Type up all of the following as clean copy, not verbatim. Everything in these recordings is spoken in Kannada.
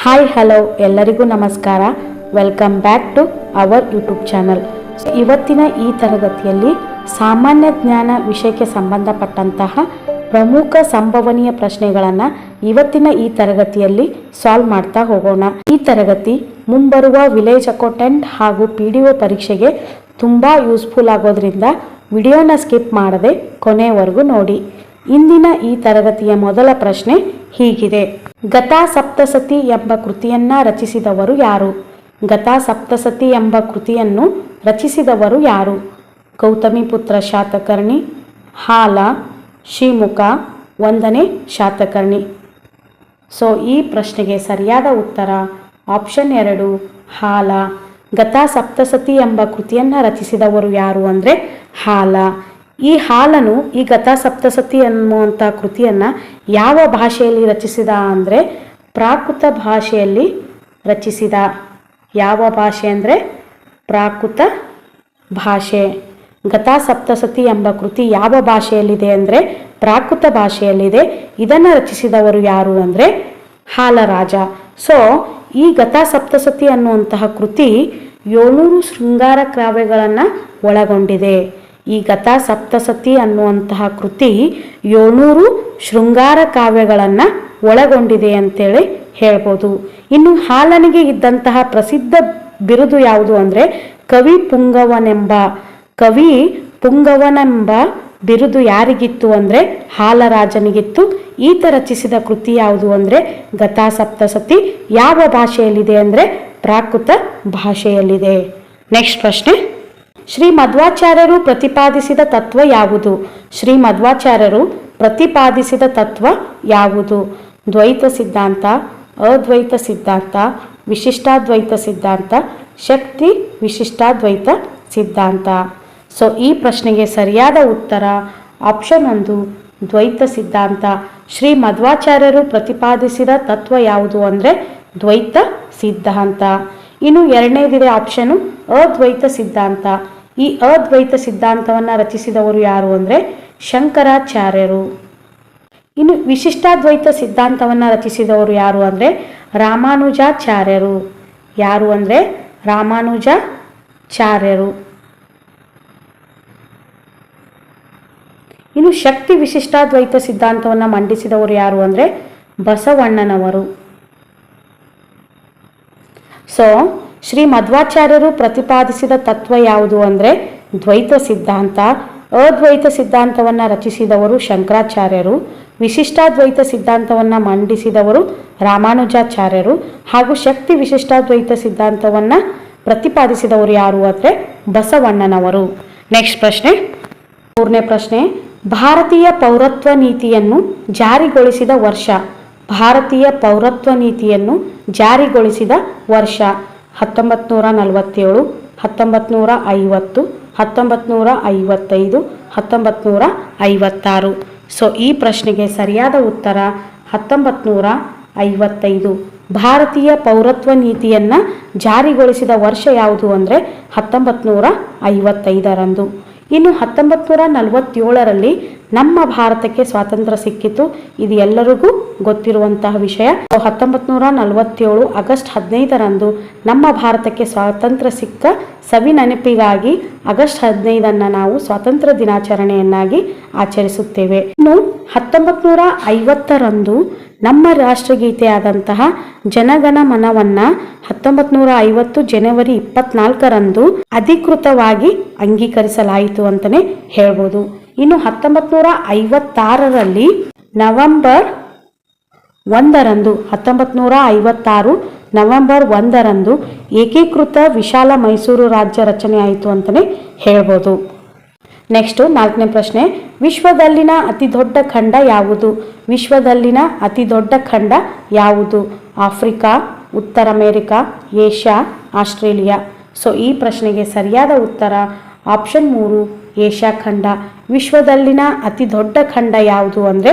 ಹಾಯ್ ಹಲೋ ಎಲ್ಲರಿಗೂ ನಮಸ್ಕಾರ. Welcome back to our YouTube channel. ಇವತ್ತಿನ ಈ ತರಗತಿಯಲ್ಲಿ ಸಾಮಾನ್ಯ ಜ್ಞಾನ ವಿಷಯಕ್ಕೆ ಸಂಬಂಧಪಟ್ಟಂತಹ ಪ್ರಮುಖ ಸಂಭವನೀಯ ಪ್ರಶ್ನೆಗಳನ್ನು ಇವತ್ತಿನ ಈ ತರಗತಿಯಲ್ಲಿ ಸಾಲ್ವ್ ಮಾಡ್ತಾ ಹೋಗೋಣ. ಈ ತರಗತಿ ಮುಂಬರುವ ವಿಲೇಜ್ ಅಕೌಂಟೆಂಟ್ ಹಾಗೂ PDO ಪರೀಕ್ಷೆಗೆ ತುಂಬ ಯೂಸ್ಫುಲ್ ಆಗೋದ್ರಿಂದ ವಿಡಿಯೋನ ಸ್ಕಿಪ್ ಮಾಡದೆ ಕೊನೆಯವರೆಗೂ ನೋಡಿ. ಇಂದಿನ ಈ ತರಗತಿಯ ಮೊದಲ ಪ್ರಶ್ನೆ ಹೀಗಿದೆ: ಗತಾ ಸಪ್ತಸತಿ ಎಂಬ ಕೃತಿಯನ್ನ ರಚಿಸಿದವರು ಯಾರು? ಗತಾ ಸಪ್ತಸತಿ ಎಂಬ ಕೃತಿಯನ್ನು ರಚಿಸಿದವರು ಯಾರು? ಗೌತಮಿಪುತ್ರ ಶಾತಕರ್ಣಿ, ಹಾಲ, ಶ್ರೀಮುಖ, ಒಂದನೇ ಶಾತಕರ್ಣಿ. ಸೊ ಈ ಪ್ರಶ್ನೆಗೆ ಸರಿಯಾದ ಉತ್ತರ ಆಪ್ಷನ್ 2 ಹಾಲ. ಗತಾ ಸಪ್ತಸತಿ ಎಂಬ ಕೃತಿಯನ್ನು ರಚಿಸಿದವರು ಯಾರು ಅಂದರೆ ಹಾಲ. ಈ ಹಾಲನು ಈ ಗತಾ ಸಪ್ತಸತಿ ಅನ್ನುವಂಥ ಕೃತಿಯನ್ನು ಯಾವ ಭಾಷೆಯಲ್ಲಿ ರಚಿಸಿದ ಅಂದರೆ ಪ್ರಾಕೃತ ಭಾಷೆಯಲ್ಲಿ ರಚಿಸಿದ. ಯಾವ ಭಾಷೆ ಅಂದರೆ ಪ್ರಾಕೃತ ಭಾಷೆ. ಗತಾ ಸಪ್ತಸತಿ ಎಂಬ ಕೃತಿ ಯಾವ ಭಾಷೆಯಲ್ಲಿದೆ ಅಂದರೆ ಪ್ರಾಕೃತ ಭಾಷೆಯಲ್ಲಿದೆ. ಇದನ್ನು ರಚಿಸಿದವರು ಯಾರು ಅಂದರೆ ಹಾಲರಾಜ. ಸೊ ಈ ಗತಾ ಸಪ್ತಸತಿ ಅನ್ನುವಂತಹ ಕೃತಿ 700 ಶೃಂಗಾರ ಕಾವ್ಯಗಳನ್ನು ಒಳಗೊಂಡಿದೆ. ಈ ಗತಾ ಸಪ್ತಸತಿ ಅನ್ನುವಂತಹ ಕೃತಿ 700 ಶೃಂಗಾರ ಕಾವ್ಯಗಳನ್ನು ಒಳಗೊಂಡಿದೆ ಅಂತೇಳಿ ಹೇಳ್ಬೋದು. ಇನ್ನು ಹಾಲನಿಗೆ ಇದ್ದಂತಹ ಪ್ರಸಿದ್ಧ ಬಿರುದು ಯಾವುದು ಅಂದರೆ ಕವಿ ಪುಂಗವನೆಂಬ ಬಿರುದು ಯಾರಿಗಿತ್ತು ಅಂದರೆ ಹಾಲರಾಜನಿಗಿತ್ತು. ಈತ ರಚಿಸಿದ ಕೃತಿ ಯಾವುದು ಅಂದರೆ ಗತಾ ಸಪ್ತಸತಿ. ಯಾವ ಭಾಷೆಯಲ್ಲಿದೆ ಅಂದರೆ ಪ್ರಾಕೃತ ಭಾಷೆಯಲ್ಲಿದೆ. ನೆಕ್ಸ್ಟ್ ಪ್ರಶ್ನೆ: ಶ್ರೀ ಮಧ್ವಾಚಾರ್ಯರು ಪ್ರತಿಪಾದಿಸಿದ ತತ್ವ ಯಾವುದು? ಶ್ರೀ ಮಧ್ವಾಚಾರ್ಯರು ಪ್ರತಿಪಾದಿಸಿದ ತತ್ವ ಯಾವುದು? ದ್ವೈತ ಸಿದ್ಧಾಂತ, ಅದ್ವೈತ ಸಿದ್ಧಾಂತ, ವಿಶಿಷ್ಟಾದ್ವೈತ ಸಿದ್ಧಾಂತ, ಶಕ್ತಿ ವಿಶಿಷ್ಟಾದ್ವೈತ ಸಿದ್ಧಾಂತ. ಸೊ ಈ ಪ್ರಶ್ನೆಗೆ ಸರಿಯಾದ ಉತ್ತರ ಆಪ್ಷನ್ 1 ದ್ವೈತ ಸಿದ್ಧಾಂತ. ಶ್ರೀ ಮಧ್ವಾಚಾರ್ಯರು ಪ್ರತಿಪಾದಿಸಿದ ತತ್ವ ಯಾವುದು ಅಂದರೆ ದ್ವೈತ ಸಿದ್ಧಾಂತ. ಇನ್ನು ಎರಡನೇದಿದೆ ಆಪ್ಷನು ಅದ್ವೈತ ಸಿದ್ಧಾಂತ. ಈ ಅದ್ವೈತ ಸಿದ್ಧಾಂತವನ್ನು ರಚಿಸಿದವರು ಯಾರು ಅಂದರೆ ಶಂಕರಾಚಾರ್ಯರು. ಇನ್ನು ವಿಶಿಷ್ಟಾದ್ವೈತ ಸಿದ್ಧಾಂತವನ್ನು ರಚಿಸಿದವರು ಯಾರು ಅಂದರೆ ರಾಮಾನುಜಾಚಾರ್ಯರು. ಯಾರು ಅಂದರೆ ರಾಮಾನುಜಾಚಾರ್ಯರು. ಇನ್ನು ಶಕ್ತಿ ವಿಶಿಷ್ಟಾದ್ವೈತ ಸಿದ್ಧಾಂತವನ್ನು ಮಂಡಿಸಿದವರು ಯಾರು ಅಂದರೆ ಬಸವಣ್ಣನವರು. ಸೊ ಶ್ರೀ ಮಧ್ವಾಚಾರ್ಯರು ಪ್ರತಿಪಾದಿಸಿದ ತತ್ವ ಯಾವುದು ಅಂದರೆ ದ್ವೈತ ಸಿದ್ಧಾಂತ. ಅದ್ವೈತ ಸಿದ್ಧಾಂತವನ್ನು ರಚಿಸಿದವರು ಶಂಕರಾಚಾರ್ಯರು. ವಿಶಿಷ್ಟಾದ್ವೈತ ಸಿದ್ಧಾಂತವನ್ನು ಮಂಡಿಸಿದವರು ರಾಮಾನುಜಾಚಾರ್ಯರು. ಹಾಗೂ ಶಕ್ತಿ ವಿಶಿಷ್ಟಾದ್ವೈತ ಸಿದ್ಧಾಂತವನ್ನು ಪ್ರತಿಪಾದಿಸಿದವರು ಯಾರು ಅಂದರೆ ಬಸವಣ್ಣನವರು. ನೆಕ್ಸ್ಟ್ ಪ್ರಶ್ನೆ, 3ನೇ ಪ್ರಶ್ನೆ: ಭಾರತೀಯ ಪೌರತ್ವ ನೀತಿಯನ್ನು ಜಾರಿಗೊಳಿಸಿದ ವರ್ಷ? ಭಾರತೀಯ ಪೌರತ್ವ ನೀತಿಯನ್ನು ಜಾರಿಗೊಳಿಸಿದ ವರ್ಷ 1947, 1950, 1955, 1956. ಸೊ ಈ ಪ್ರಶ್ನೆಗೆ ಸರಿಯಾದ ಉತ್ತರ 1955. ಭಾರತೀಯ ಪೌರತ್ವ ನೀತಿಯನ್ನು ಜಾರಿಗೊಳಿಸಿದ ವರ್ಷ ಯಾವುದು ಅಂದರೆ 1955ರಂದು. ಇನ್ನು 1947ರಲ್ಲಿ ನಮ್ಮ ಭಾರತಕ್ಕೆ ಸ್ವಾತಂತ್ರ್ಯ ಸಿಕ್ಕಿತು. ಇದು ಎಲ್ಲರಿಗೂ ಗೊತ್ತಿರುವಂತಹ ವಿಷಯ. 1947 ಆಗಸ್ಟ್ 15ರಂದು ನಮ್ಮ ಭಾರತಕ್ಕೆ ಸ್ವಾತಂತ್ರ್ಯ ಸಿಕ್ಕ ಸವಿ ನೆನಪಿಗಾಗಿ ಆಗಸ್ಟ್ 15ಅನ್ನು ನಾವು ಸ್ವಾತಂತ್ರ್ಯ ದಿನಾಚರಣೆಯನ್ನಾಗಿ ಆಚರಿಸುತ್ತೇವೆ. ಇನ್ನು 1950ರಂದು ನಮ್ಮ ರಾಷ್ಟ್ರಗೀತೆ ಆದಂತಹ ಜನಗಣ ಮನವನ್ನು 1950 ಜನವರಿ 24ರಂದು ಅಧಿಕೃತವಾಗಿ ಅಂಗೀಕರಿಸಲಾಯಿತು ಅಂತಲೇ ಹೇಳ್ಬೋದು. ಇನ್ನು 1956ರಲ್ಲಿ ನವೆಂಬರ್ 1ರಂದು 1956 ನವೆಂಬರ್ 1ರಂದು ಏಕೀಕೃತ ವಿಶಾಲ ಮೈಸೂರು ರಾಜ್ಯ ರಚನೆ ಆಯಿತು ಅಂತಲೇ ಹೇಳ್ಬೋದು. ನೆಕ್ಸ್ಟ್ 4ನೇ ಪ್ರಶ್ನೆ: ವಿಶ್ವದಲ್ಲಿನ ಅತಿ ದೊಡ್ಡ ಖಂಡ ಯಾವುದು? ವಿಶ್ವದಲ್ಲಿನ ಅತಿ ದೊಡ್ಡ ಖಂಡ ಯಾವುದು? ಆಫ್ರಿಕಾ, ಉತ್ತರ ಅಮೇರಿಕಾ, ಏಷ್ಯಾ, ಆಸ್ಟ್ರೇಲಿಯಾ. ಸೊ ಈ ಪ್ರಶ್ನೆಗೆ ಸರಿಯಾದ ಉತ್ತರ ಆಪ್ಷನ್ 3 ಏಷ್ಯಾ ಖಂಡ. ವಿಶ್ವದಲ್ಲಿನ ಅತಿ ದೊಡ್ಡ ಖಂಡ ಯಾವುದು ಅಂದರೆ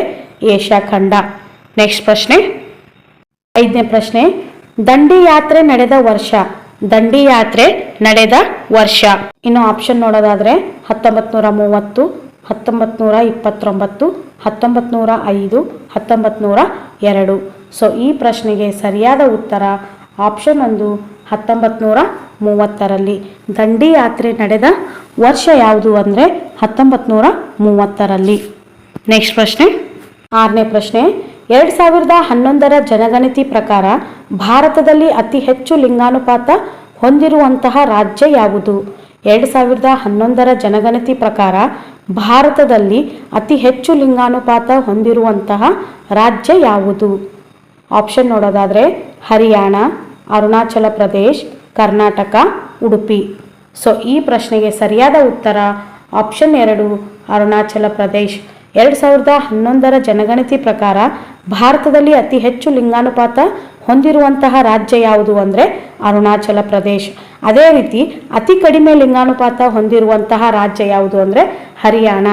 ಏಷ್ಯಾ ಖಂಡ. ನೆಕ್ಸ್ಟ್ ಪ್ರಶ್ನೆ, 5ನೇ ಪ್ರಶ್ನೆ: ದಂಡಿ ಯಾತ್ರೆ ನಡೆದ ವರ್ಷ? ದಂಡಿ ಯಾತ್ರೆ ನಡೆದ ವರ್ಷ. ಇನ್ನು ಆಪ್ಷನ್ ನೋಡೋದಾದರೆ 1930, 1929, 1905, 1902. ಸೊ ಈ ಪ್ರಶ್ನೆಗೆ ಸರಿಯಾದ ಉತ್ತರ ಆಪ್ಷನ್ 1 1930ರಲ್ಲಿ. ದಂಡಿ ಯಾತ್ರೆ ನಡೆದ ವರ್ಷ ಯಾವುದು ಅಂದರೆ 1930ರಲ್ಲಿ. ನೆಕ್ಸ್ಟ್ ಪ್ರಶ್ನೆ 6ನೇ ಪ್ರಶ್ನೆ 2011ರ ಜನಗಣತಿ ಪ್ರಕಾರ ಭಾರತದಲ್ಲಿ ಅತಿ ಹೆಚ್ಚು ಲಿಂಗಾನುಪಾತ ಹೊಂದಿರುವಂತಹ ರಾಜ್ಯ ಯಾವುದು? 2011ರ ಜನಗಣತಿ ಪ್ರಕಾರ ಭಾರತದಲ್ಲಿ ಅತಿ ಹೆಚ್ಚು ಲಿಂಗಾನುಪಾತ ಹೊಂದಿರುವಂತಹ ರಾಜ್ಯ ಯಾವುದು? ಆಪ್ಷನ್ ನೋಡೋದಾದರೆ ಹರಿಯಾಣ, ಅರುಣಾಚಲ ಪ್ರದೇಶ್, ಕರ್ನಾಟಕ, ಉಡುಪಿ. ಸೊ ಈ ಪ್ರಶ್ನೆಗೆ ಸರಿಯಾದ ಉತ್ತರ ಆಪ್ಷನ್ 2 ಅರುಣಾಚಲ ಪ್ರದೇಶ್. 2011ರ ಜನಗಣತಿ ಪ್ರಕಾರ ಭಾರತದಲ್ಲಿ ಅತಿ ಹೆಚ್ಚು ಲಿಂಗಾನುಪಾತ ಹೊಂದಿರುವಂತಹ ರಾಜ್ಯ ಯಾವುದು ಅಂದರೆ ಅರುಣಾಚಲ ಪ್ರದೇಶ್. ಅದೇ ರೀತಿ ಅತಿ ಕಡಿಮೆ ಲಿಂಗಾನುಪಾತ ಹೊಂದಿರುವಂತಹ ರಾಜ್ಯ ಯಾವುದು ಅಂದರೆ ಹರಿಯಾಣ.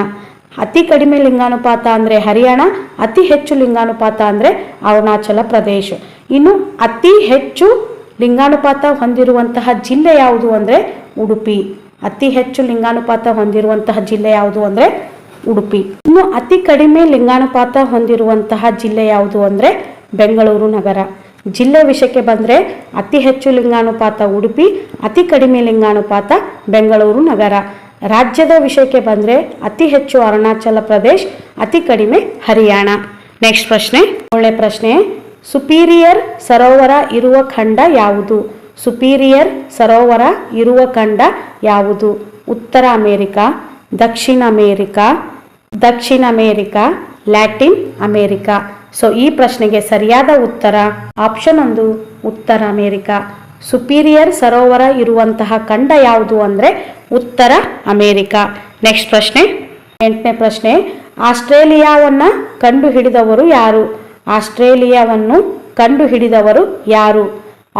ಅತಿ ಕಡಿಮೆ ಲಿಂಗಾನುಪಾತ ಅಂದರೆ ಹರಿಯಾಣ, ಅತಿ ಹೆಚ್ಚು ಲಿಂಗಾನುಪಾತ ಅಂದರೆ ಅರುಣಾಚಲ ಪ್ರದೇಶ್. ಇನ್ನು ಅತಿ ಹೆಚ್ಚು ಲಿಂಗಾನುಪಾತ ಹೊಂದಿರುವಂತಹ ಜಿಲ್ಲೆ ಯಾವುದು ಅಂದರೆ ಉಡುಪಿ. ಅತಿ ಹೆಚ್ಚು ಲಿಂಗಾನುಪಾತ ಹೊಂದಿರುವಂತಹ ಜಿಲ್ಲೆ ಯಾವುದು ಅಂದರೆ ಉಡುಪಿ. ಇನ್ನು ಅತಿ ಕಡಿಮೆ ಲಿಂಗಾನುಪಾತ ಹೊಂದಿರುವಂತಹ ಜಿಲ್ಲೆ ಯಾವುದು ಅಂದರೆ ಬೆಂಗಳೂರು ನಗರ. ಜಿಲ್ಲೆ ವಿಷಯಕ್ಕೆ ಬಂದರೆ ಅತಿ ಹೆಚ್ಚು ಲಿಂಗಾನುಪಾತ ಉಡುಪಿ, ಅತಿ ಕಡಿಮೆ ಲಿಂಗಾನುಪಾತ ಬೆಂಗಳೂರು ನಗರ. ರಾಜ್ಯದ ವಿಷಯಕ್ಕೆ ಬಂದರೆ ಅತಿ ಹೆಚ್ಚು ಅರುಣಾಚಲ ಪ್ರದೇಶ್, ಅತಿ ಕಡಿಮೆ ಹರಿಯಾಣ. ನೆಕ್ಸ್ಟ್ ಪ್ರಶ್ನೆ 7ನೇ ಪ್ರಶ್ನೆ ಸುಪೀರಿಯರ್ ಸರೋವರ ಇರುವ ಖಂಡ ಯಾವುದು? ಸುಪೀರಿಯರ್ ಸರೋವರ ಇರುವ ಖಂಡ ಯಾವುದು? ಉತ್ತರ ಅಮೇರಿಕಾ, ದಕ್ಷಿಣ ಅಮೇರಿಕಾ, ಲ್ಯಾಟಿನ್ ಅಮೇರಿಕಾ. ಸೊ ಈ ಪ್ರಶ್ನೆಗೆ ಸರಿಯಾದ ಉತ್ತರ ಆಪ್ಷನ್ 1 ಉತ್ತರ ಅಮೇರಿಕಾ. ಸುಪೀರಿಯರ್ ಸರೋವರ ಇರುವಂತಹ ಖಂಡ ಯಾವುದು ಅಂದರೆ ಉತ್ತರ ಅಮೇರಿಕಾ. ನೆಕ್ಸ್ಟ್ ಪ್ರಶ್ನೆ 8ನೇ ಪ್ರಶ್ನೆ ಆಸ್ಟ್ರೇಲಿಯಾವನ್ನು ಕಂಡುಹಿಡಿದವರು ಯಾರು? ಆಸ್ಟ್ರೇಲಿಯಾವನ್ನು ಕಂಡುಹಿಡಿದವರು ಯಾರು?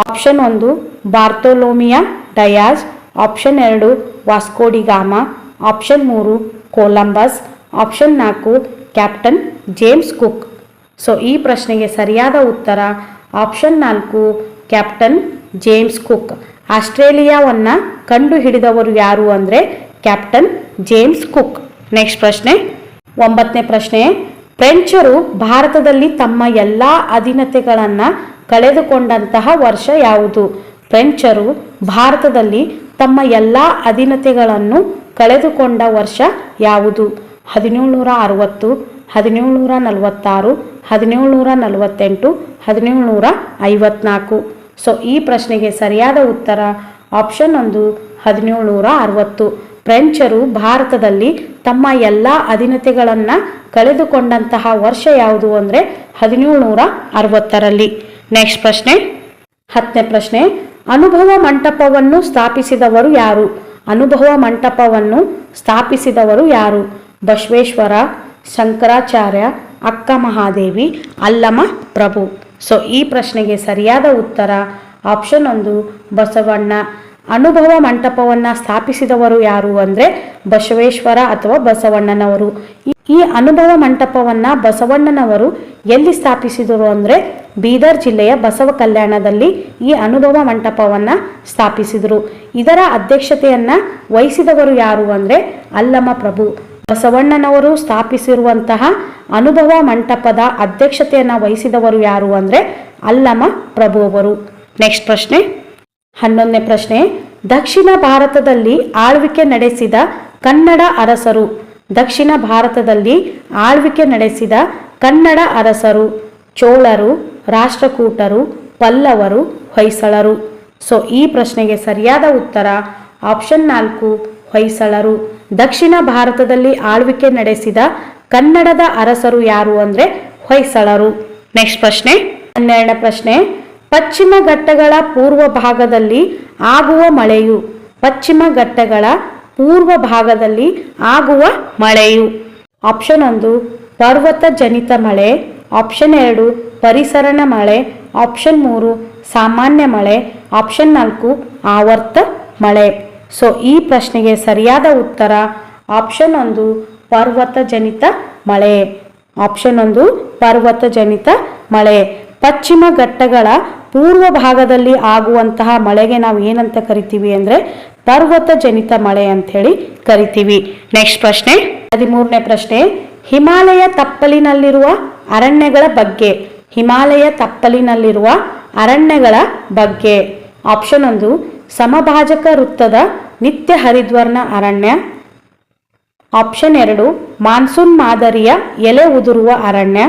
Option 1 Bartholomew Dias, option 2 Vasco da Gama, option 3 Columbus, option 4 captain James Cook. So ಈ ಪ್ರಶ್ನೆಗೆ ಸರಿಯಾದ ಉತ್ತರ ಆಪ್ಷನ್ 4 ಕ್ಯಾಪ್ಟನ್ ಜೇಮ್ಸ್ ಕುಕ್. ಆಸ್ಟ್ರೇಲಿಯಾವನ್ನು ಕಂಡುಹಿಡಿದವರು ಯಾರು ಅಂದರೆ ಕ್ಯಾಪ್ಟನ್ ಜೇಮ್ಸ್ ಕುಕ್. ನೆಕ್ಸ್ಟ್ ಪ್ರಶ್ನೆ 9ನೇ ಪ್ರಶ್ನೆ ಫ್ರೆಂಚರು ಭಾರತದಲ್ಲಿ ತಮ್ಮ ಎಲ್ಲ ಅಧೀನತೆಗಳನ್ನು ಕಳೆದುಕೊಂಡಂತಹ ವರ್ಷ ಯಾವುದು? ಫ್ರೆಂಚರು ಭಾರತದಲ್ಲಿ ತಮ್ಮ ಎಲ್ಲ ಅಧೀನತೆಗಳನ್ನು ಕಳೆದುಕೊಂಡ ವರ್ಷ ಯಾವುದು? 1760, 1746, 1748, 1754. ಸೊ ಈ ಪ್ರಶ್ನೆಗೆ ಸರಿಯಾದ ಉತ್ತರ ಆಪ್ಷನ್ 1 1760. ಫ್ರೆಂಚರು ಭಾರತದಲ್ಲಿ ತಮ್ಮ ಎಲ್ಲ ಅಧೀನತೆಗಳನ್ನು ಕಳೆದುಕೊಂಡಂತಹ ವರ್ಷ ಯಾವುದು ಅಂದರೆ 1760ರಲ್ಲಿ. ನೆಕ್ಸ್ಟ್ ಪ್ರಶ್ನೆ 10ನೇ ಪ್ರಶ್ನೆ ಅನುಭವ ಮಂಟಪವನ್ನು ಸ್ಥಾಪಿಸಿದವರು ಯಾರು? ಅನುಭವ ಮಂಟಪವನ್ನು ಸ್ಥಾಪಿಸಿದವರು ಯಾರು? ಬಸವೇಶ್ವರ, ಶಂಕರಾಚಾರ್ಯ, ಅಕ್ಕ ಮಹಾದೇವಿ, ಅಲ್ಲಮ ಪ್ರಭು. ಸೊ ಈ ಪ್ರಶ್ನೆಗೆ ಸರಿಯಾದ ಉತ್ತರ ಆಪ್ಷನ್ 1 ಬಸವಣ್ಣ. ಅನುಭವ ಮಂಟಪವನ್ನು ಸ್ಥಾಪಿಸಿದವರು ಯಾರು ಅಂದರೆ ಬಸವೇಶ್ವರ ಅಥವಾ ಬಸವಣ್ಣನವರು. ಈ ಅನುಭವ ಮಂಟಪವನ್ನು ಬಸವಣ್ಣನವರು ಎಲ್ಲಿ ಸ್ಥಾಪಿಸಿದರು ಅಂದರೆ ಬೀದರ್ ಜಿಲ್ಲೆಯ ಬಸವ ಕಲ್ಯಾಣದಲ್ಲಿ ಈ ಅನುಭವ ಮಂಟಪವನ್ನು ಸ್ಥಾಪಿಸಿದರು. ಇದರ ಅಧ್ಯಕ್ಷತೆಯನ್ನು ವಹಿಸಿದವರು ಯಾರು ಅಂದರೆ ಅಲ್ಲಮ ಪ್ರಭು. ಬಸವಣ್ಣನವರು ಸ್ಥಾಪಿಸಿರುವಂತಹ ಅನುಭವ ಮಂಟಪದ ಅಧ್ಯಕ್ಷತೆಯನ್ನು ವಹಿಸಿದವರು ಯಾರು ಅಂದರೆ ಅಲ್ಲಮ ಪ್ರಭು ಅವರು. ನೆಕ್ಸ್ಟ್ ಪ್ರಶ್ನೆ 11ನೇ ಪ್ರಶ್ನೆ ದಕ್ಷಿಣ ಭಾರತದಲ್ಲಿ ಆಳ್ವಿಕೆ ನಡೆಸಿದ ಕನ್ನಡ ಅರಸರು. ದಕ್ಷಿಣ ಭಾರತದಲ್ಲಿ ಆಳ್ವಿಕೆ ನಡೆಸಿದ ಕನ್ನಡ ಅರಸರು ಚೋಳರು, ರಾಷ್ಟ್ರಕೂಟರು, ಪಲ್ಲವರು, ಹೊಯ್ಸಳರು. ಸೊ ಈ ಪ್ರಶ್ನೆಗೆ ಸರಿಯಾದ ಉತ್ತರ ಆಪ್ಷನ್ 4 ಹೊಯ್ಸಳರು. ದಕ್ಷಿಣ ಭಾರತದಲ್ಲಿ ಆಳ್ವಿಕೆ ನಡೆಸಿದ ಕನ್ನಡದ ಅರಸರು ಯಾರು ಅಂದರೆ ಹೊಯ್ಸಳರು. ನೆಕ್ಸ್ಟ್ ಪ್ರಶ್ನೆ 12ನೇ ಪ್ರಶ್ನೆ ಪಶ್ಚಿಮ ಘಟ್ಟಗಳ ಪೂರ್ವ ಭಾಗದಲ್ಲಿ ಆಗುವ ಮಳೆಯು. ಪಶ್ಚಿಮ ಘಟ್ಟಗಳ ಪೂರ್ವ ಭಾಗದಲ್ಲಿ ಆಗುವ ಮಳೆಯು. ಆಪ್ಷನ್ 1 ಪರ್ವತ ಜನಿತ ಮಳೆ, ಆಪ್ಷನ್ 2 ಪರಿಸರಣ ಮಳೆ, ಆಪ್ಷನ್ 3 ಸಾಮಾನ್ಯ ಮಳೆ, ಆಪ್ಷನ್ 4 ಆವರ್ತ ಮಳೆ. ಸೊ ಈ ಪ್ರಶ್ನೆಗೆ ಸರಿಯಾದ ಉತ್ತರ ಆಪ್ಷನ್ 1 ಪರ್ವತ ಜನಿತ ಮಳೆ. ಆಪ್ಷನ್ 1 ಪರ್ವತ ಜನಿತ ಮಳೆ. ಪಶ್ಚಿಮ ಘಟ್ಟಗಳ ಪೂರ್ವ ಭಾಗದಲ್ಲಿ ಆಗುವಂತಹ ಮಳೆಗೆ ನಾವು ಏನಂತ ಕರಿತೀವಿ ಅಂದರೆ ಪರ್ವತ ಜನಿತ ಮಳೆ ಅಂಥೇಳಿ ಕರಿತೀವಿ. ನೆಕ್ಸ್ಟ್ ಪ್ರಶ್ನೆ 13ನೇ ಪ್ರಶ್ನೆ ಹಿಮಾಲಯ ತಪ್ಪಲಿನಲ್ಲಿರುವ ಅರಣ್ಯಗಳ ಬಗ್ಗೆ. ಹಿಮಾಲಯ ತಪ್ಪಲಿನಲ್ಲಿರುವ ಅರಣ್ಯಗಳ ಬಗ್ಗೆ. ಆಪ್ಷನ್ 1 ಸಮಭಾಜಕ ವೃತ್ತದ ನಿತ್ಯ ಹರಿದ್ವರ್ಣ ಅರಣ್ಯ. ಆಪ್ಷನ್ 2 ಮಾನ್ಸೂನ್ ಮಾದರಿಯ ಎಲೆ ಉದುರುವ ಅರಣ್ಯ.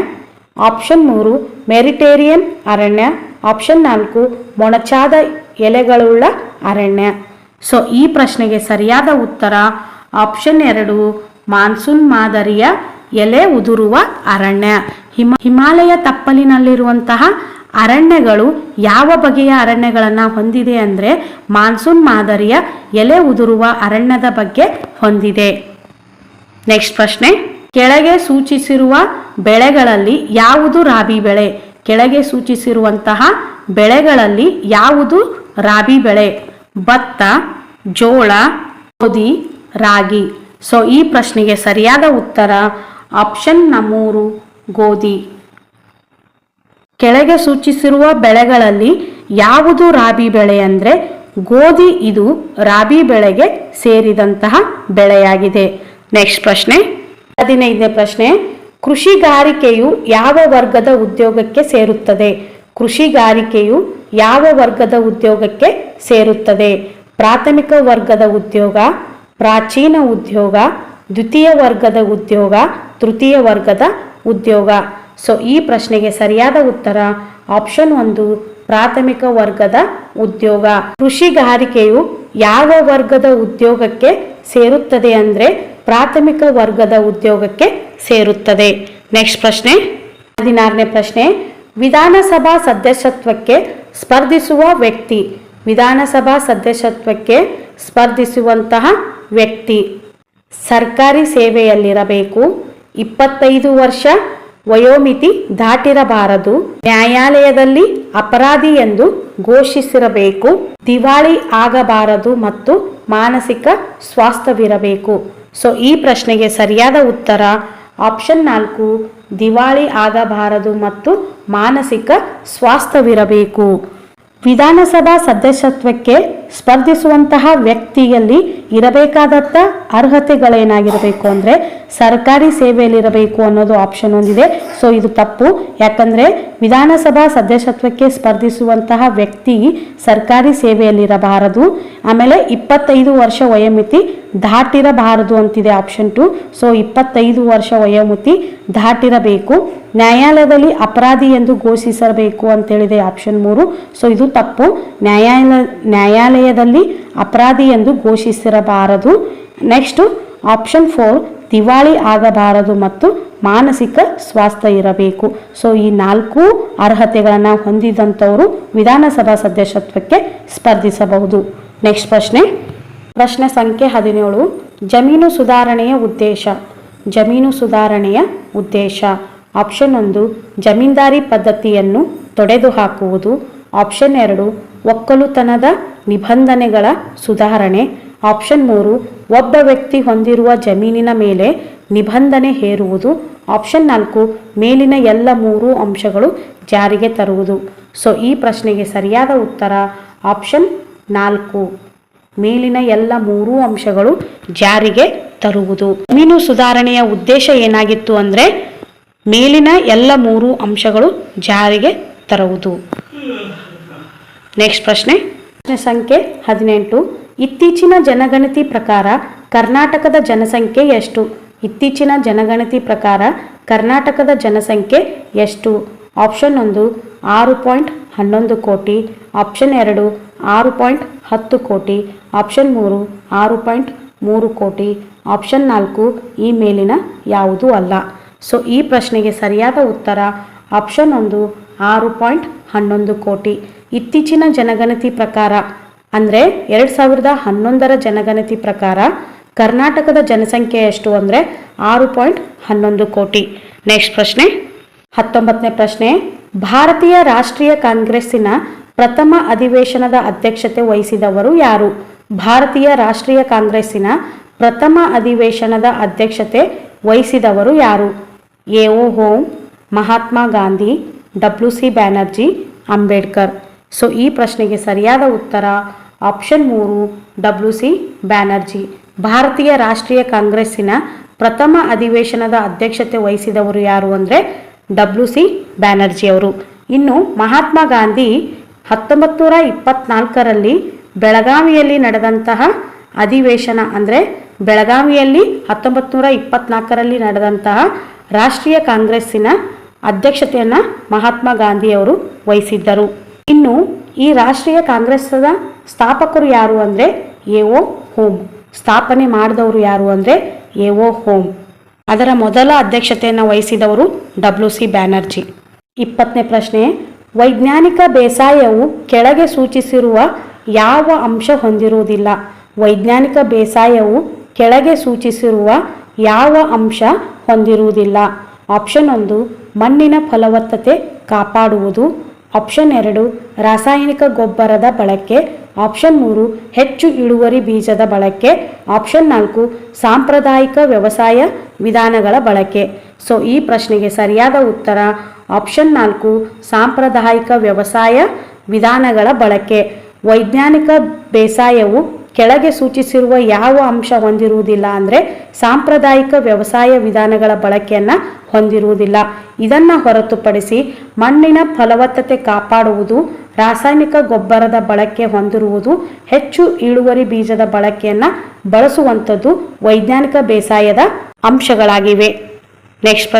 ಆಪ್ಷನ್ 3 ಮೆಡಿಟೇರಿಯನ್ ಅರಣ್ಯ. ಆಪ್ಷನ್ 4 ಮೊನಚಾದ ಎಲೆಗಳುಳ್ಳ ಅರಣ್ಯ. ಸೊ ಈ ಪ್ರಶ್ನೆಗೆ ಸರಿಯಾದ ಉತ್ತರ ಆಪ್ಷನ್ 2 ಮಾನ್ಸೂನ್ ಮಾದರಿಯ ಎಲೆ ಉದುರುವ ಅರಣ್ಯ. ಹಿಮಾಲಯ ತಪ್ಪಲಿನಲ್ಲಿರುವಂತಹ ಅರಣ್ಯಗಳು ಯಾವ ಬಗೆಯ ಅರಣ್ಯಗಳನ್ನು ಹೊಂದಿದೆ ಅಂದರೆ ಮಾನ್ಸೂನ್ ಮಾದರಿಯ ಎಲೆ ಉದುರುವ ಅರಣ್ಯದ ಬಗ್ಗೆ ಹೊಂದಿದೆ. ನೆಕ್ಸ್ಟ್ ಪ್ರಶ್ನೆ, ಕೆಳಗೆ ಸೂಚಿಸಿರುವ ಬೆಳೆಗಳಲ್ಲಿ ಯಾವುದು ರಾಬಿ ಬೆಳೆ? ಕೆಳಗೆ ಸೂಚಿಸಿರುವಂತಹ ಬೆಳೆಗಳಲ್ಲಿ ಯಾವುದು ರಾಬಿ ಬೆಳೆ? ಭತ್ತ, ಜೋಳ, ಗೋಧಿ, ರಾಗಿ. ಸೊ ಈ ಪ್ರಶ್ನೆಗೆ ಸರಿಯಾದ ಉತ್ತರ ಆಪ್ಷನ್ 3 ಗೋಧಿ. ಕೆಳಗೆ ಸೂಚಿಸಿರುವ ಬೆಳೆಗಳಲ್ಲಿ ಯಾವುದು ರಾಬಿ ಬೆಳೆ ಅಂದರೆ ಗೋಧಿ ಇದು ರಾಬಿ ಬೆಳೆಗೆ ಸೇರಿದಂತಹ ಬೆಳೆಯಾಗಿದೆ. ನೆಕ್ಸ್ಟ್ ಪ್ರಶ್ನೆ 15ನೇ ಪ್ರಶ್ನೆ, ಕೃಷಿಗಾರಿಕೆಯು ಯಾವ ವರ್ಗದ ಉದ್ಯೋಗಕ್ಕೆ ಸೇರುತ್ತದೆ? ಕೃಷಿಗಾರಿಕೆಯು ಯಾವ ವರ್ಗದ ಉದ್ಯೋಗಕ್ಕೆ ಸೇರುತ್ತದೆ? ಪ್ರಾಥಮಿಕ ವರ್ಗದ ಉದ್ಯೋಗ, ಪ್ರಾಚೀನ ಉದ್ಯೋಗ, ದ್ವಿತೀಯ ವರ್ಗದ ಉದ್ಯೋಗ, ತೃತೀಯ ವರ್ಗದ ಉದ್ಯೋಗ. ಸೊ ಈ ಪ್ರಶ್ನೆಗೆ ಸರಿಯಾದ ಉತ್ತರ ಆಪ್ಷನ್ 1 ಪ್ರಾಥಮಿಕ ವರ್ಗದ ಉದ್ಯೋಗ. ಕೃಷಿಗಾರಿಕೆಯು ಯಾವ ವರ್ಗದ ಉದ್ಯೋಗಕ್ಕೆ ಸೇರುತ್ತದೆ ಅಂದರೆ ಪ್ರಾಥಮಿಕ ವರ್ಗದ ಉದ್ಯೋಗಕ್ಕೆ ಸೇರುತ್ತದೆ. ನೆಕ್ಸ್ಟ್ ಪ್ರಶ್ನೆ 16ನೇ ಪ್ರಶ್ನೆ, ವಿಧಾನಸಭಾ ಸದಸ್ಯತ್ವಕ್ಕೆ ಸ್ಪರ್ಧಿಸುವ ವ್ಯಕ್ತಿ. ವಿಧಾನಸಭಾ ಸದಸ್ಯತ್ವಕ್ಕೆ ಸ್ಪರ್ಧಿಸುವಂತಹ ವ್ಯಕ್ತಿ ಸರ್ಕಾರಿ ಸೇವೆಯಲ್ಲಿರಬೇಕು, 25 ವರ್ಷ ವಯೋಮಿತಿ ದಾಟಿರಬಾರದು, ನ್ಯಾಯಾಲಯದಲ್ಲಿ ಅಪರಾಧಿ ಎಂದು ಘೋಷಿಸಿರಬೇಕು, ದಿವಾಳಿ ಆಗಬಾರದು ಮತ್ತು ಮಾನಸಿಕ ಸ್ವಾಸ್ಥ್ಯವಿರಬೇಕು. ಸೊ ಈ ಪ್ರಶ್ನೆಗೆ ಸರಿಯಾದ ಉತ್ತರ ಆಪ್ಷನ್ 4 ದಿವಾಳಿ ಆಗಬಾರದು ಮತ್ತು ಮಾನಸಿಕ ಸ್ವಾಸ್ಥ್ಯವಿರಬೇಕು. ವಿಧಾನಸಭಾ ಸದಸ್ಯತ್ವಕ್ಕೆ ಸ್ಪರ್ಧಿಸುವಂತಹ ವ್ಯಕ್ತಿಯಲ್ಲಿ ಇರಬೇಕಾದಂಥ ಅರ್ಹತೆಗಳೇನಾಗಿರಬೇಕು ಅಂದರೆ ಸರ್ಕಾರಿ ಸೇವೆಯಲ್ಲಿರಬೇಕು ಅನ್ನೋದು ಆಪ್ಷನ್ ಹೊಂದಿದೆ. ಸೊ ಇದು ತಪ್ಪು, ಯಾಕಂದರೆ ವಿಧಾನಸಭಾ ಸದಸ್ಯತ್ವಕ್ಕೆ ಸ್ಪರ್ಧಿಸುವಂತಹ ವ್ಯಕ್ತಿ ಸರ್ಕಾರಿ ಸೇವೆಯಲ್ಲಿರಬಾರದು. ಆಮೇಲೆ 25 ವರ್ಷ ವಯೋಮಿತಿ ದಾಟಿರಬಾರದು ಅಂತಿದೆ ಆಪ್ಷನ್ 2. ಸೊ 25 ವರ್ಷ ವಯೋಮಿತಿ ದಾಟಿರಬೇಕು. ನ್ಯಾಯಾಲಯದಲ್ಲಿ ಅಪರಾಧಿ ಎಂದು ಘೋಷಿಸಬೇಕು ಅಂತೇಳಿದೆ ಆಪ್ಷನ್ 3. ಸೊ ಇದು ತಪ್ಪು, ನ್ಯಾಯಾಲಯದಲ್ಲಿ ಅಪರಾಧಿ ಎಂದು ಘೋಷಿಸಿರಬಾರದು. ನೆಕ್ಸ್ಟು ಆಪ್ಷನ್ 4 ದಿವಾಳಿ ಆಗಬಾರದು ಮತ್ತು ಮಾನಸಿಕ ಸ್ವಾಸ್ಥ್ಯ ಇರಬೇಕು. ಸೊ ಈ 4 ಅರ್ಹತೆಗಳನ್ನು ಹೊಂದಿದಂಥವರು ವಿಧಾನಸಭಾ ಸದಸ್ಯತ್ವಕ್ಕೆ ಸ್ಪರ್ಧಿಸಬಹುದು. ನೆಕ್ಸ್ಟ್ ಪ್ರಶ್ನೆ ಸಂಖ್ಯೆ 17, ಜಮೀನು ಸುಧಾರಣೆಯ ಉದ್ದೇಶ. ಜಮೀನು ಸುಧಾರಣೆಯ ಉದ್ದೇಶ ಆಪ್ಷನ್ 1 ಜಮೀನ್ದಾರಿ ಪದ್ಧತಿಯನ್ನು ತೊಡೆದುಹಾಕುವುದು. ಆಪ್ಷನ್ 2 ಒಕ್ಕಲುತನದ ನಿಬಂಧನೆಗಳ ಸುಧಾರಣೆ. ಆಪ್ಷನ್ 3 ಒಬ್ಬ ವ್ಯಕ್ತಿ ಹೊಂದಿರುವ ಜಮೀನಿನ ಮೇಲೆ ನಿಬಂಧನೆ ಹೇರುವುದು. ಆಪ್ಷನ್ 4 ಮೇಲಿನ ಎಲ್ಲ 3 ಅಂಶಗಳು ಜಾರಿಗೆ ತರುವುದು. ಸೊ ಈ ಪ್ರಶ್ನೆಗೆ ಸರಿಯಾದ ಉತ್ತರ ಆಪ್ಷನ್ 4 ಮೇಲಿನ ಎಲ್ಲ 3 ಅಂಶಗಳು ಜಾರಿಗೆ ತರುವುದು. ಜಮೀನು ಸುಧಾರಣೆಯ ಉದ್ದೇಶ ಏನಾಗಿತ್ತು ಅಂದರೆ ಮೇಲಿನ ಎಲ್ಲ 3 ಅಂಶಗಳು ಜಾರಿಗೆ ತರುವುದು. ನೆಕ್ಸ್ಟ್ ಪ್ರಶ್ನೆ ಸಂಖ್ಯೆ 18, ಇತ್ತೀಚಿನ ಜನಗಣತಿ ಪ್ರಕಾರ ಕರ್ನಾಟಕದ ಜನಸಂಖ್ಯೆ ಎಷ್ಟು? ಇತ್ತೀಚಿನ ಜನಗಣತಿ ಪ್ರಕಾರ ಕರ್ನಾಟಕದ ಜನಸಂಖ್ಯೆ ಎಷ್ಟು? ಆಪ್ಷನ್ 1 6.11 ಕೋಟಿ. ಆಪ್ಷನ್ 2 6.10 ಕೋಟಿ. ಆಪ್ಷನ್ 3 6.3 ಕೋಟಿ. ಆಪ್ಷನ್ 4 ಈ ಮೇಲಿನ ಯಾವುದೂ ಅಲ್ಲ. ಸೊ ಈ ಪ್ರಶ್ನೆಗೆ ಸರಿಯಾದ ಉತ್ತರ ಆಪ್ಷನ್ 1 6.11 ಕೋಟಿ. ಇತ್ತೀಚಿನ ಜನಗಣತಿ ಪ್ರಕಾರ ಅಂದರೆ 2011ರ ಜನಗಣತಿ ಪ್ರಕಾರ ಕರ್ನಾಟಕದ ಜನಸಂಖ್ಯೆ ಎಷ್ಟು ಅಂದರೆ 6.11 ಕೋಟಿ. ನೆಕ್ಸ್ಟ್ ಪ್ರಶ್ನೆ 19ನೇ ಪ್ರಶ್ನೆ, ಭಾರತೀಯ ರಾಷ್ಟ್ರೀಯ ಕಾಂಗ್ರೆಸ್ಸಿನ ಪ್ರಥಮ ಅಧಿವೇಶನದ ಅಧ್ಯಕ್ಷತೆ ವಹಿಸಿದವರು ಯಾರು? ಭಾರತೀಯ ರಾಷ್ಟ್ರೀಯ ಕಾಂಗ್ರೆಸ್ಸಿನ ಪ್ರಥಮ ಅಧಿವೇಶನದ ಅಧ್ಯಕ್ಷತೆ ವಹಿಸಿದವರು ಯಾರು? A O. Hume, Mahatma Gandhi, WC Banerjee, Ambedkar. So ಈ ಪ್ರಶ್ನೆಗೆ ಸರಿಯಾದ ಉತ್ತರ ಆಪ್ಷನ್ 3 WC ಬ್ಯಾನರ್ಜಿ. ಭಾರತೀಯ ರಾಷ್ಟ್ರೀಯ ಕಾಂಗ್ರೆಸ್ಸಿನ ಪ್ರಥಮ ಅಧಿವೇಶನದ ಅಧ್ಯಕ್ಷತೆ ವಹಿಸಿದವರು ಯಾರು ಅಂದರೆ WC ಬ್ಯಾನರ್ಜಿಯವರು. ಇನ್ನು ಮಹಾತ್ಮ ಗಾಂಧಿ 1924ರಲ್ಲಿ ಬೆಳಗಾವಿಯಲ್ಲಿ ನಡೆದಂತಹ ಅಧಿವೇಶನ ಅಂದರೆ ಬೆಳಗಾವಿಯಲ್ಲಿ 1924ರಲ್ಲಿ ನಡೆದಂತಹ ರಾಷ್ಟ್ರೀಯ ಕಾಂಗ್ರೆಸ್ಸಿನ ಅಧ್ಯಕ್ಷತೆಯನ್ನು ಮಹಾತ್ಮ ಗಾಂಧಿಯವರು ವಹಿಸಿದ್ದರು. ಇನ್ನು ಈ ರಾಷ್ಟ್ರೀಯ ಕಾಂಗ್ರೆಸ್ನ ಸ್ಥಾಪಕರು ಯಾರು ಅಂದರೆ ಎ.ಓ. ಹೋಮ್. ಸ್ಥಾಪನೆ ಮಾಡಿದವರು ಯಾರು ಅಂದರೆ ಎ.ಓ. ಹೋಮ್. ಅದರ ಮೊದಲ ಅಧ್ಯಕ್ಷತೆಯನ್ನು ವಹಿಸಿದವರು WC ಬ್ಯಾನರ್ಜಿ. 20ನೇ ಪ್ರಶ್ನೆ, ವೈಜ್ಞಾನಿಕ ಬೇಸಾಯವು ಕೆಳಗೆ ಸೂಚಿಸಿರುವ ಯಾವ ಅಂಶ ಹೊಂದಿರುವುದಿಲ್ಲ? ವೈಜ್ಞಾನಿಕ ಬೇಸಾಯವು ಕೆಳಗೆ ಸೂಚಿಸಿರುವ ಯಾವ ಅಂಶ ಹೊಂದಿರುವುದಿಲ್ಲ? ಆಪ್ಷನ್ 1 ಮಣ್ಣಿನ ಫಲವತ್ತತೆ ಕಾಪಾಡುವುದು, ಆಪ್ಷನ್ 2 ರಾಸಾಯನಿಕ ಗೊಬ್ಬರದ ಬಳಕೆ, ಆಪ್ಷನ್ 3 ಹೆಚ್ಚು ಇಳುವರಿ ಬೀಜದ ಬಳಕೆ, ಆಪ್ಷನ್ 4 ಸಾಂಪ್ರದಾಯಿಕ ವ್ಯವಸಾಯ ವಿಧಾನಗಳ ಬಳಕೆ. ಸೊ ಈ ಪ್ರಶ್ನೆಗೆ ಸರಿಯಾದ ಉತ್ತರ ಆಪ್ಷನ್ 4 ಸಾಂಪ್ರದಾಯಿಕ ವ್ಯವಸಾಯ ವಿಧಾನಗಳ ಬಳಕೆ. ವೈಜ್ಞಾನಿಕ ಬೇಸಾಯವು ಕೆಳಗೆ ಸೂಚಿಸಿರುವ ಯಾವ ಅಂಶ ಹೊಂದಿರುವುದಿಲ್ಲ ಅಂದರೆ ಸಾಂಪ್ರದಾಯಿಕ ವ್ಯವಸಾಯ ವಿಧಾನಗಳ ಬಳಕೆಯನ್ನು ಹೊಂದಿರುವುದಿಲ್ಲ. ಇದನ್ನು ಹೊರತುಪಡಿಸಿ ಮಣ್ಣಿನ ಫಲವತ್ತತೆ ಕಾಪಾಡುವುದು, ರಾಸಾಯನಿಕ ಗೊಬ್ಬರದ ಬಳಕೆ ಹೊಂದಿರುವುದು, ಹೆಚ್ಚು ಇಳುವರಿ ಬೀಜದ ಬಳಕೆಯನ್ನು ಬಳಸುವಂಥದ್ದು ವೈಜ್ಞಾನಿಕ ಬೇಸಾಯದ ಅಂಶಗಳಾಗಿವೆ. ನೆಕ್ಸ್ಟ್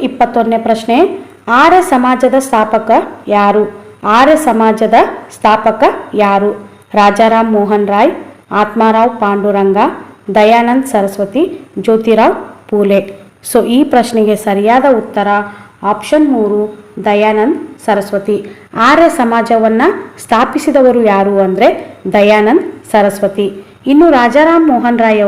21ನೇ ಪ್ರಶ್ನೆ, ಆರ್ಯ ಸಮಾಜದ ಸ್ಥಾಪಕ ಯಾರು? ಆರ್ಯ ಸಮಾಜದ ಸ್ಥಾಪಕ ಯಾರು? ರಾಜಾರಾಮ್ ಮೋಹನ್ ರಾಯ್, ಆತ್ಮಾರಾವ್ ಪಾಂಡುರಂಗ, ದಯಾನಂದ್ ಸರಸ್ವತಿ, ಜ್ಯೋತಿರಾವ್ ಫೂಲೆ. ಸೊ ಈ ಪ್ರಶ್ನೆಗೆ ಸರಿಯಾದ ಉತ್ತರ ಆಪ್ಷನ್ 3 ದಯಾನಂದ್ ಸರಸ್ವತಿ. ಆರ್ಯ ಸಮಾಜವನ್ನು ಸ್ಥಾಪಿಸಿದವರು ಯಾರು ಅಂದರೆ ದಯಾನಂದ್ ಸರಸ್ವತಿ. ಇನ್ನು ರಾಜಾರಾಮ್ ಮೋಹನ್ ರಾಯ್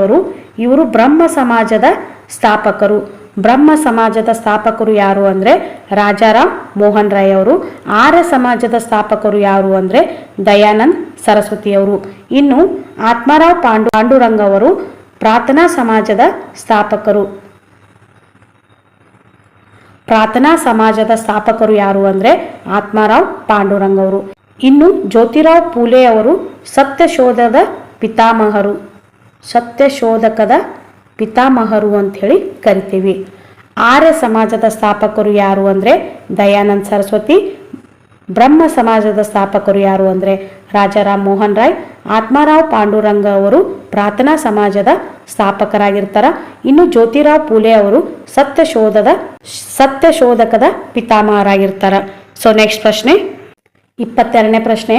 ಇವರು ಬ್ರಹ್ಮ ಸಮಾಜದ ಸ್ಥಾಪಕರು. ಬ್ರಹ್ಮ ಸಮಾಜದ ಸ್ಥಾಪಕರು ಯಾರು ಅಂದರೆ ರಾಜಾರಾಮ್ ಮೋಹನ್ ರಾಯ್ ಅವರು. ಆರ್ಯ ಸಮಾಜದ ಸ್ಥಾಪಕರು ಯಾರು ಅಂದರೆ ದಯಾನಂದ್ ಸರಸ್ವತಿಯವರು. ಇನ್ನು ಆತ್ಮಾರಾವ್ ಪಾಂಡುರಂಗ ಅವರು ಪ್ರಾರ್ಥನಾ ಸಮಾಜದ ಸ್ಥಾಪಕರು. ಪ್ರಾರ್ಥನಾ ಸಮಾಜದ ಸ್ಥಾಪಕರು ಯಾರು ಅಂದರೆ ಆತ್ಮಾರಾವ್ ಪಾಂಡುರಂಗ ಅವರು. ಇನ್ನು ಜ್ಯೋತಿರಾವ್ ಫೂಲೆ ಅವರು ಸತ್ಯಶೋಧಕದ ಪಿತಾಮಹರು ಅಂಥೇಳಿ ಕರಿತೀವಿ. ಆರ್ಯ ಸಮಾಜದ ಸ್ಥಾಪಕರು ಯಾರು ಅಂದರೆ ದಯಾನಂದ್ ಸರಸ್ವತಿ. ಬ್ರಹ್ಮ ಸಮಾಜದ ಸ್ಥಾಪಕರು ಯಾರು ಅಂದರೆ ರಾಜಾರಾಮ್ ಮೋಹನ್ ರಾಯ್. ಆತ್ಮಾರಾವ್ ಪಾಂಡುರಂಗ ಅವರು ಪ್ರಾರ್ಥನಾ ಸಮಾಜದ ಸ್ಥಾಪಕರಾಗಿರ್ತಾರೆ. ಇನ್ನು ಜ್ಯೋತಿರಾವ್ ಫೂಲೆ ಅವರು ಸತ್ಯಶೋಧಕದ ಪಿತಾಮಹರಾಗಿರ್ತಾರೆ. ಸೊ ನೆಕ್ಸ್ಟ್ 22ನೇ ಪ್ರಶ್ನೆ,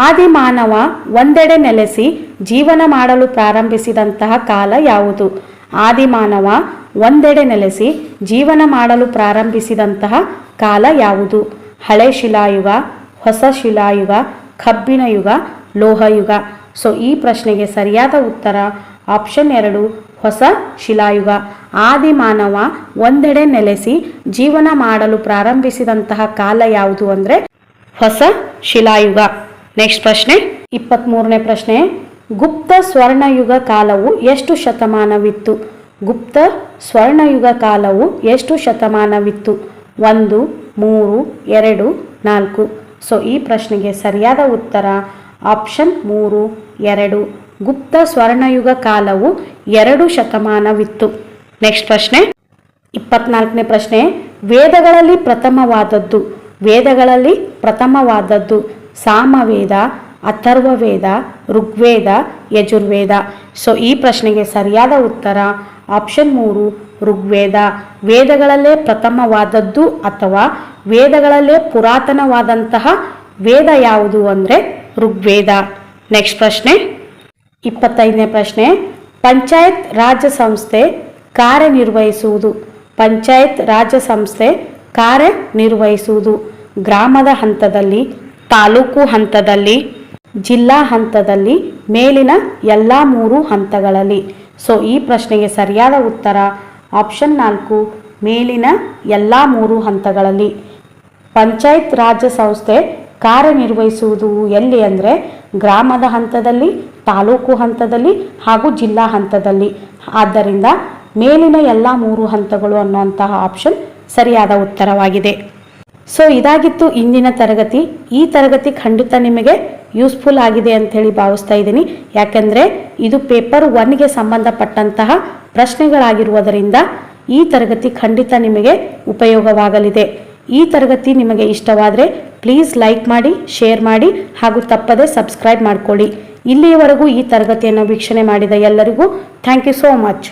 ಆದಿಮಾನವ ಒಂದೆಡೆ ನೆಲೆಸಿ ಜೀವನ ಮಾಡಲು ಪ್ರಾರಂಭಿಸಿದಂತಹ ಕಾಲ ಯಾವುದು? ಆದಿಮಾನವ ಒಂದೆಡೆ ನೆಲೆಸಿ ಜೀವನ ಮಾಡಲು ಪ್ರಾರಂಭಿಸಿದಂತಹ ಕಾಲ ಯಾವುದು? ಹಳೆ ಶಿಲಾಯುಗ, ಹೊಸ ಶಿಲಾಯುಗ, ಕಬ್ಬಿಣ ಯುಗ, ಲೋಹಯುಗ. ಸೊ ಈ ಪ್ರಶ್ನೆಗೆ ಸರಿಯಾದ ಉತ್ತರ ಆಪ್ಷನ್ 2 ಹೊಸ ಶಿಲಾಯುಗ. ಆದಿಮಾನವ ಒಂದೆಡೆ ನೆಲೆಸಿ ಜೀವನ ಮಾಡಲು ಪ್ರಾರಂಭಿಸಿದಂತಹ ಕಾಲ ಯಾವುದು ಅಂದರೆ ಹೊಸ ಶಿಲಾಯುಗ. ನೆಕ್ಸ್ಟ್ 23ನೇ ಪ್ರಶ್ನೆ, ಗುಪ್ತ ಸ್ವರ್ಣಯುಗ ಕಾಲವು ಎಷ್ಟು ಶತಮಾನವಿತ್ತು? ಗುಪ್ತ ಸ್ವರ್ಣಯುಗ ಕಾಲವು ಎಷ್ಟು ಶತಮಾನವಿತ್ತು? 1, 3, 2, 4. ಸೊ ಈ ಪ್ರಶ್ನೆಗೆ ಸರಿಯಾದ ಉತ್ತರ ಆಪ್ಷನ್ 3, 2. ಗುಪ್ತ ಸ್ವರ್ಣಯುಗ ಕಾಲವು 2 ಶತಮಾನವಿತ್ತು. ನೆಕ್ಸ್ಟ್ 24ನೇ ಪ್ರಶ್ನೆ, ವೇದಗಳಲ್ಲಿ ಪ್ರಥಮವಾದದ್ದು ಸಾಮವೇದ, ಅಥರ್ವವೇದ, ಋಗ್ವೇದ, ಯಜುರ್ವೇದ. ಸೊ ಈ ಪ್ರಶ್ನೆಗೆ ಸರಿಯಾದ ಉತ್ತರ ಆಪ್ಷನ್ 3 ಋಗ್ವೇದ. ವೇದಗಳಲ್ಲೇ ಪ್ರಥಮವಾದದ್ದು ಅಥವಾ ವೇದಗಳಲ್ಲೇ ಪುರಾತನವಾದಂತಹ ವೇದ ಯಾವುದು ಅಂದರೆ ಋಗ್ವೇದ. ನೆಕ್ಸ್ಟ್ 25ನೇ ಪ್ರಶ್ನೆ, ಪಂಚಾಯತ್ ರಾಜ್ ಸಂಸ್ಥೆ ಕಾರ್ಯನಿರ್ವಹಿಸುವುದು. ಪಂಚಾಯತ್ ರಾಜ್ ಸಂಸ್ಥೆ ಕಾರ್ಯನಿರ್ವಹಿಸುವುದು ಗ್ರಾಮದ ಹಂತದಲ್ಲಿ, ತಾಲೂಕು ಹಂತದಲ್ಲಿ, ಜಿಲ್ಲಾ ಹಂತದಲ್ಲಿ, ಮೇಲಿನ ಎಲ್ಲ 3 ಹಂತಗಳಲ್ಲಿ. ಸೊ ಈ ಪ್ರಶ್ನೆಗೆ ಸರಿಯಾದ ಉತ್ತರ ಆಪ್ಷನ್ 4 ಮೇಲಿನ ಎಲ್ಲ 3 ಹಂತಗಳಲ್ಲಿ. ಪಂಚಾಯತ್ ರಾಜ್ ಸಂಸ್ಥೆ ಕಾರ್ಯನಿರ್ವಹಿಸುವುದು ಎಲ್ಲಿ ಅಂದರೆ ಗ್ರಾಮದ ಹಂತದಲ್ಲಿ, ತಾಲೂಕು ಹಂತದಲ್ಲಿ ಹಾಗೂ ಜಿಲ್ಲಾ ಹಂತದಲ್ಲಿ. ಆದ್ದರಿಂದ ಮೇಲಿನ ಎಲ್ಲ 3 ಹಂತಗಳು ಅನ್ನುವಂತಹ ಆಪ್ಷನ್ ಸರಿಯಾದ ಉತ್ತರವಾಗಿದೆ. ಸೊ ಇದಾಗಿತ್ತು ಇಂದಿನ ತರಗತಿ. ಈ ತರಗತಿ ಖಂಡಿತ ನಿಮಗೆ ಯೂಸ್ಫುಲ್ ಆಗಿದೆ ಅಂಥೇಳಿ ಭಾವಿಸ್ತಾ ಇದ್ದೀನಿ. ಯಾಕೆಂದರೆ ಇದು ಪೇಪರ್ 1ಗೆ ಸಂಬಂಧಪಟ್ಟಂತಹ ಪ್ರಶ್ನೆಗಳಾಗಿರುವುದರಿಂದ ಈ ತರಗತಿ ಖಂಡಿತ ನಿಮಗೆ ಉಪಯೋಗವಾಗಲಿದೆ. ಈ ತರಗತಿ ನಿಮಗೆ ಇಷ್ಟವಾದರೆ ಪ್ಲೀಸ್ ಲೈಕ್ ಮಾಡಿ, ಶೇರ್ ಮಾಡಿ ಹಾಗೂ ತಪ್ಪದೆ ಸಬ್ಸ್ಕ್ರೈಬ್ ಮಾಡಿಕೊಳ್ಳಿ. ಇಲ್ಲಿಯವರೆಗೂ ಈ ತರಗತಿಯನ್ನು ವೀಕ್ಷಣೆ ಮಾಡಿದ ಎಲ್ಲರಿಗೂ ಥ್ಯಾಂಕ್ ಯು ಸೋ ಮಚ್.